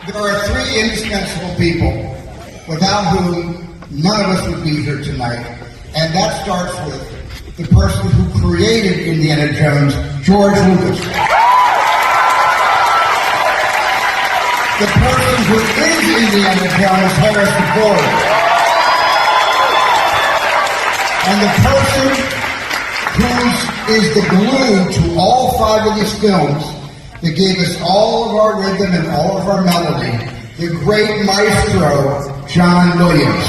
There are three indispensable people without whom none of us would be here tonight. And that starts with the person who created Indiana Jones, George Lucas. The person who is Indiana Jones, Harrison Ford. And the person who is the glue to all five of these films that gave us all of our rhythm and all of our melody, the great maestro, John Williams.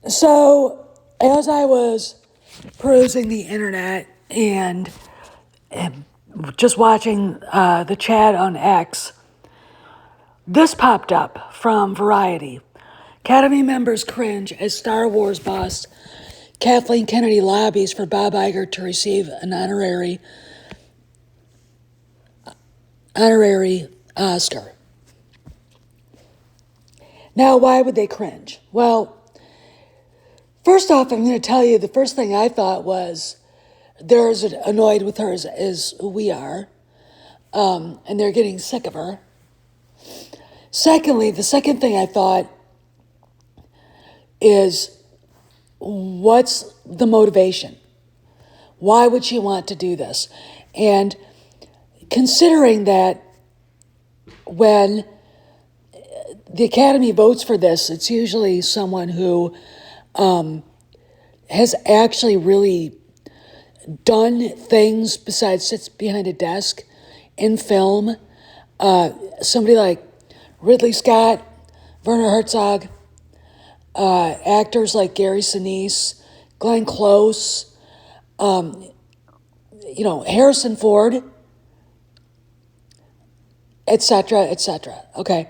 So, as I was perusing the internet and just watching the chat on X, this popped up from Variety. Academy members cringe as Star Wars boss Kathleen Kennedy lobbies for Bob Iger to receive an honorary Oscar. Now, why would they cringe? Well, first off, I'm going to tell you the first thing I thought was they're as annoyed with her as we are, and they're getting sick of her. Secondly, the second thing I thought is, what's the motivation? Why would she want to do this? And considering that when the Academy votes for this, it's usually someone who has actually really done things besides sits behind a desk in film. Somebody like Ridley Scott, Werner Herzog, actors like Gary Sinise, Glenn Close, Harrison Ford, etc., etc. Okay.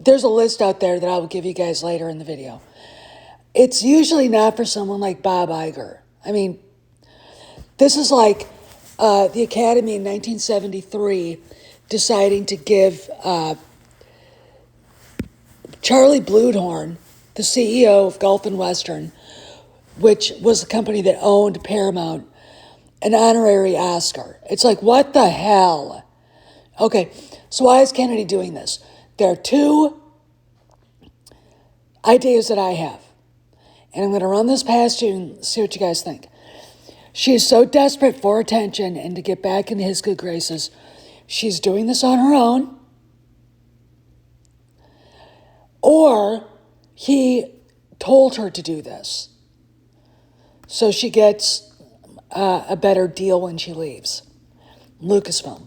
There's a list out there that I will give you guys later in the video. It's usually not for someone like Bob Iger. I mean, this is like the Academy in 1973 deciding to give Charlie Bluhdorn, the CEO of Gulf and Western, which was the company that owned Paramount, an honorary Oscar. It's like, what the hell? Okay, so why is Kennedy doing this? There are two ideas that I have, and I'm going to run this past you and see what you guys think. She is so desperate for attention and to get back into his good graces, she's doing this on her own, or he told her to do this so she gets a better deal when she leaves Lucasfilm.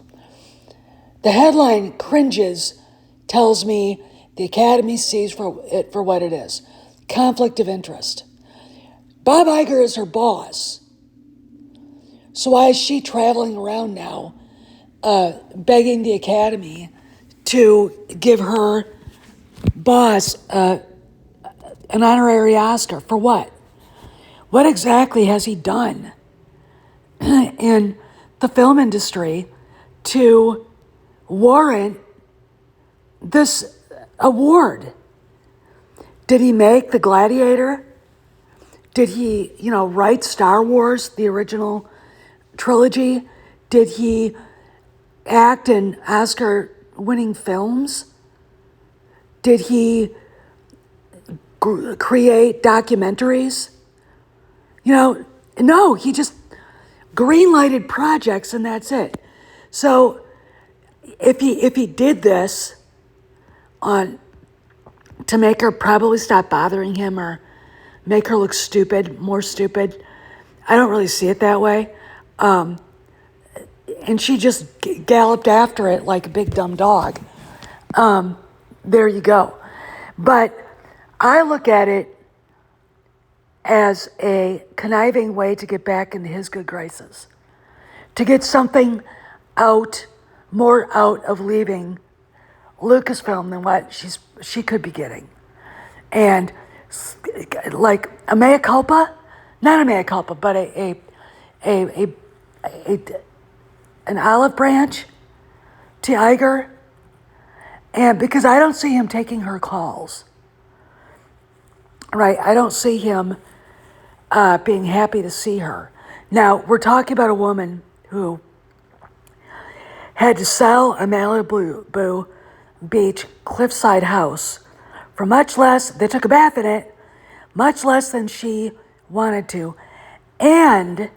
The headline cringes tells me the Academy sees it for what it is. Conflict of interest. Bob Iger is her boss. So why is she traveling around now begging the Academy to give her boss an honorary Oscar? For what? What exactly has he done in the film industry to warrant this award? Did he make The Gladiator? Did he, write Star Wars, the original trilogy? Did he act in Oscar-winning films? Did he create documentaries? No, he just green-lighted projects and that's it. So if he did this to make her probably stop bothering him or make her look stupid, more stupid. I don't really see it that way. And she just galloped after it like a big dumb dog. There you go. But I look at it as a conniving way to get back into his good graces, to get something more out of leaving Lucasfilm than what she could be getting. And like a mea culpa, not a mea culpa, but an olive branch to Iger. And because I don't see him taking her calls, right? I don't see him being happy to see her. Now, we're talking about a woman who had to sell a Malibu Beach cliffside house for much less, they took a bath in it, much less than she wanted to, and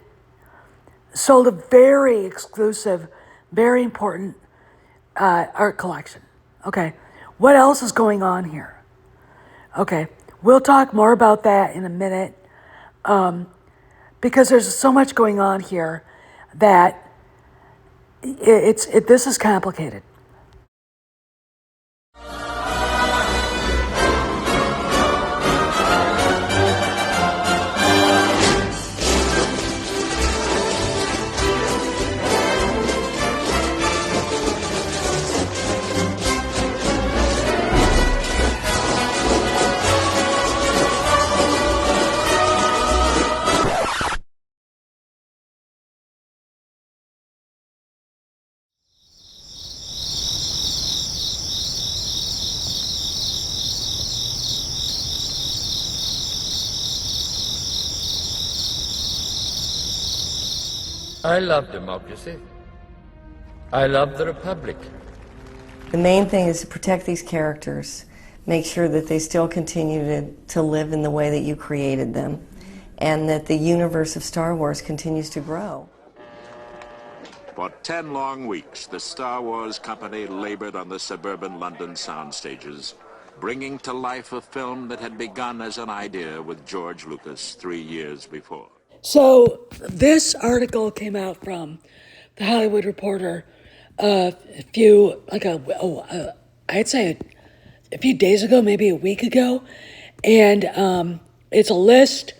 sold a very exclusive, very important art collection. Okay, what else is going on here? Okay, we'll talk more about that in a minute, because there's so much going on here that this is complicated. I love democracy. I love the Republic. The main thing is to protect these characters, make sure that they still continue to live in the way that you created them, and that the universe of Star Wars continues to grow. For 10 long weeks, the Star Wars company labored on the suburban London sound stages, bringing to life a film that had begun as an idea with George Lucas 3 years before. So this article came out from The Hollywood Reporter I'd say a few days ago, maybe a week ago, and it's a list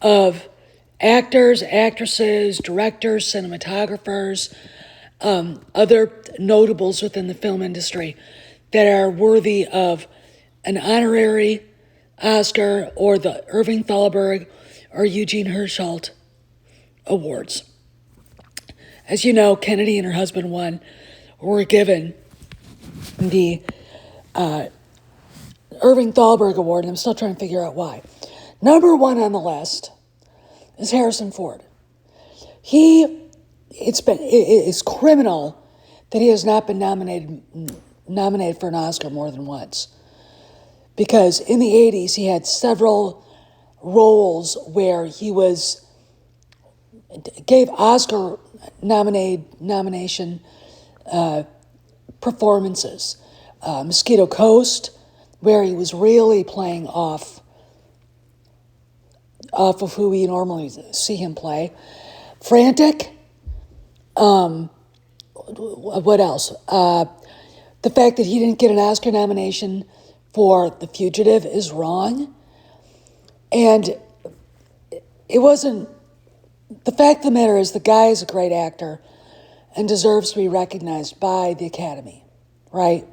of actors, actresses, directors, cinematographers, other notables within the film industry that are worthy of an honorary Oscar or the Irving Thalberg or Eugene Hirschholt awards. As you know, Kennedy and her husband were given the Irving Thalberg Award, and I'm still trying to figure out why. Number one on the list is Harrison Ford. It's criminal that he has not been nominated for an Oscar more than once. Because in the 80s, he had several roles where he gave Oscar nomination performances. Mosquito Coast, where he was really playing off of who we normally see him play. Frantic. What else? The fact that he didn't get an Oscar nomination for The Fugitive is wrong. And it wasn't, the fact of the matter is the guy is a great actor and deserves to be recognized by the Academy, right?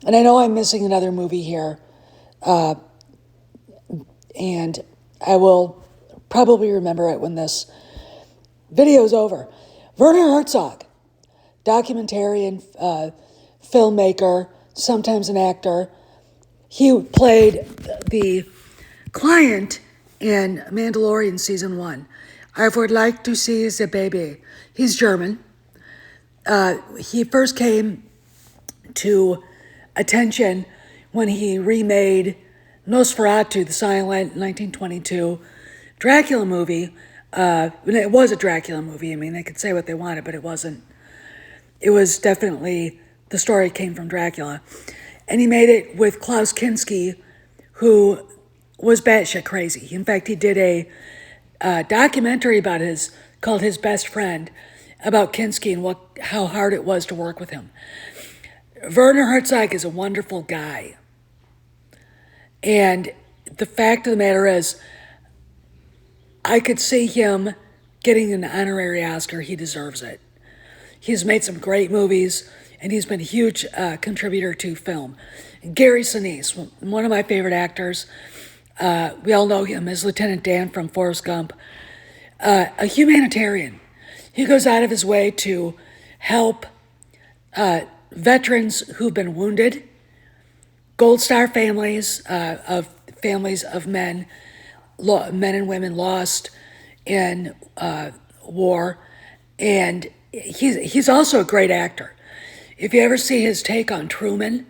And I know I'm missing another movie here, and I will probably remember it when this video is over. Werner Herzog, documentarian, filmmaker, sometimes an actor. He played the client in Mandalorian Season 1. I would like to see the baby. He's German. He first came to attention when he remade Nosferatu, the silent 1922 Dracula movie. It was a Dracula movie. I mean, they could say what they wanted, but it wasn't. It was definitely, the story came from Dracula. And he made it with Klaus Kinski, who was batshit crazy. In fact, he did a documentary about called His Best Friend, about Kinski and how hard it was to work with him. Werner Herzog is a wonderful guy. And the fact of the matter is, I could see him getting an honorary Oscar. He deserves it. He's made some great movies, and he's been a huge contributor to film. Gary Sinise, one of my favorite actors. We all know him as Lieutenant Dan from Forrest Gump. A humanitarian. He goes out of his way to help veterans who've been wounded, Gold Star families of men and women lost in war, and he's also a great actor. If you ever see his take on Truman,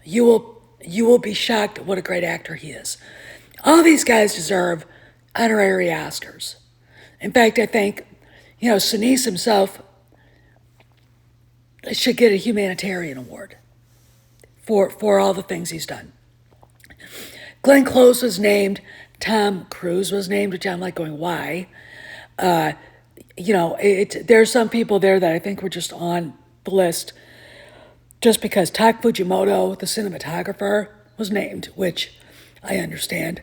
you will be shocked at what a great actor he is. All these guys deserve honorary Oscars. In fact, I think, Sinise himself should get a humanitarian award for all the things he's done. Glenn Close was named. Tom Cruise was named, which I'm like going, why? There's some people there that I think were just on the list just because Tak Fujimoto, the cinematographer, was named, which I understand.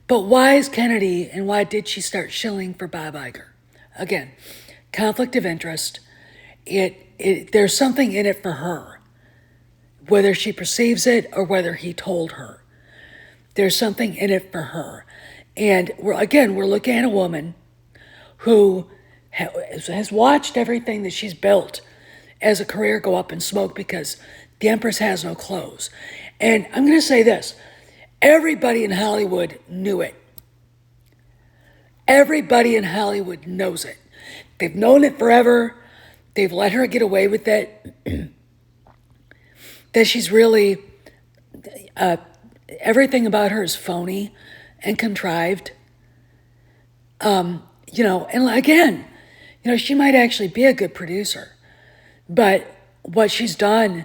But why is Kennedy, and why did she start shilling for Bob Iger? Again, conflict of interest. There's something in it for her, whether she perceives it or whether he told her. There's something in it for her. And we're looking at a woman who has watched everything that she's built as a career go up in smoke because the Empress has no clothes. And I'm going to say this. Everybody in Hollywood knew it. Everybody in Hollywood knows it. They've known it forever. They've let her get away with it. That she's really, everything about her is phony and contrived. And again, she might actually be a good producer. But what she's done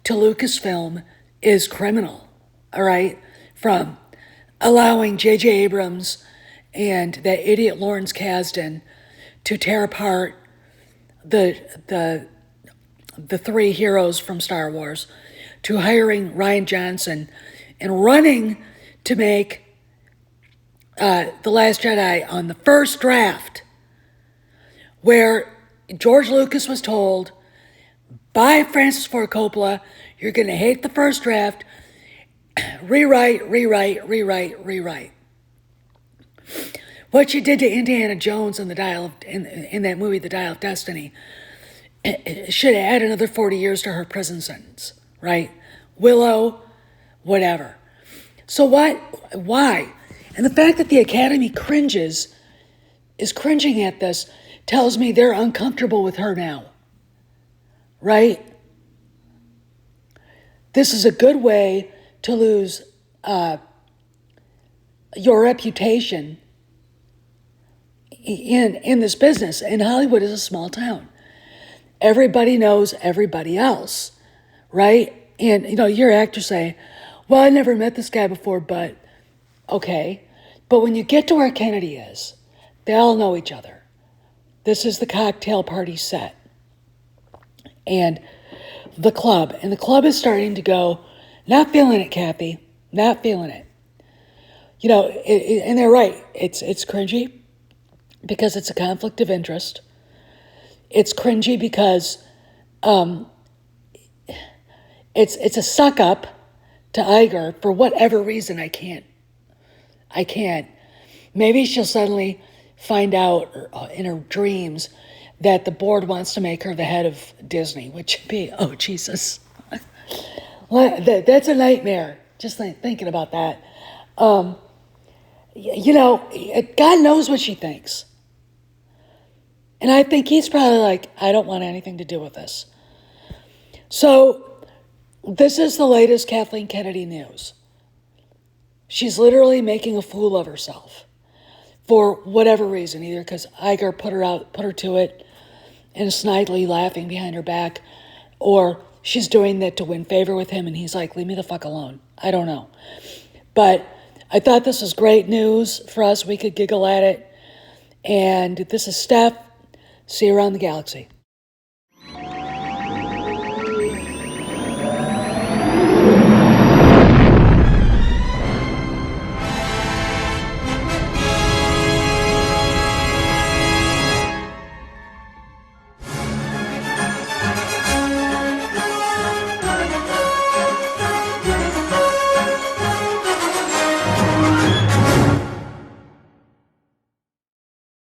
to Lucasfilm is criminal, all right? From allowing J.J. Abrams and that idiot Lawrence Kasdan to tear apart the three heroes from Star Wars, to hiring Rian Johnson and running to make The Last Jedi on the first draft, where George Lucas was told by Francis Ford Coppola, you're going to hate the first draft, rewrite. What she did to Indiana Jones in that movie, The Dial of Destiny, should add another 40 years to her prison sentence, right? Willow, whatever. So why? And the fact that the Academy is cringing at this, tells me they're uncomfortable with her now, right? This is a good way to lose your reputation in this business. And Hollywood is a small town. Everybody knows everybody else, right? And, your actors say, well, I never met this guy before, but okay. But when you get to where Kennedy is, they all know each other. This is the cocktail party set. And the club is starting to go, not feeling it, Kathy, not feeling it. And they're right. It's cringy because it's a conflict of interest. It's cringy because it's a suck up to Iger for whatever reason. I can't. Maybe she'll suddenly find out in her dreams that the board wants to make her the head of Disney, which would be, oh, Jesus. That's a nightmare, just thinking about that. God knows what she thinks. And I think he's probably like, I don't want anything to do with this. So this is the latest Kathleen Kennedy news. She's literally making a fool of herself for whatever reason, either because Iger put her to it and snidely laughing behind her back, or she's doing that to win favor with him, and he's like, leave me the fuck alone. I don't know. But I thought this was great news for us. We could giggle at it. And this is Steph. See you around the galaxy.